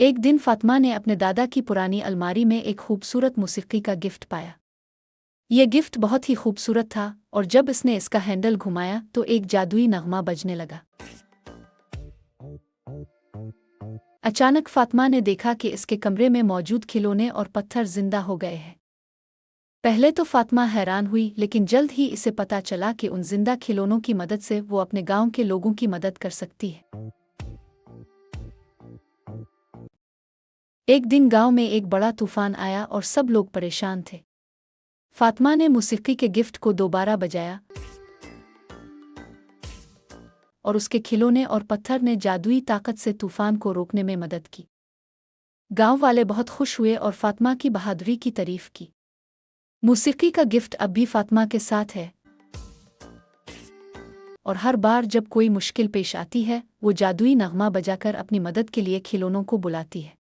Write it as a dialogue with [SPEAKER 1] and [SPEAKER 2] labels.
[SPEAKER 1] एक दिन फातिमा ने अपने दादा की पुरानी अलमारी में एक खूबसूरत मूसीक़ी का गिफ्ट पाया। यह गिफ्ट बहुत ही खूबसूरत था और जब इसने इसका हैंडल घुमाया तो एक जादुई नगमा बजने लगा। अचानक फातिमा ने देखा कि इसके कमरे में मौजूद खिलौने और पत्थर जिंदा हो गए हैं। पहले तो फातिमा हैरान हुई, लेकिन जल्द ही इसे पता चला कि उन जिंदा खिलौनों की मदद से वो अपने गांव के लोगों की मदद कर सकती है। एक दिन गांव में एक बड़ा तूफान आया और सब लोग परेशान थे। फातिमा ने मूसीक़ी के गिफ्ट को दोबारा बजाया और उसके खिलौने और पत्थर ने जादुई ताकत से तूफान को रोकने में मदद की। गांव वाले बहुत खुश हुए और फातिमा की बहादुरी की तारीफ की। मूसीक़ी का गिफ्ट अब भी फातिमा के साथ है और हर बार जब कोई मुश्किल पेश आती है वो जादुई नगमा बजाकर अपनी मदद के लिए खिलौनों को बुलाती है।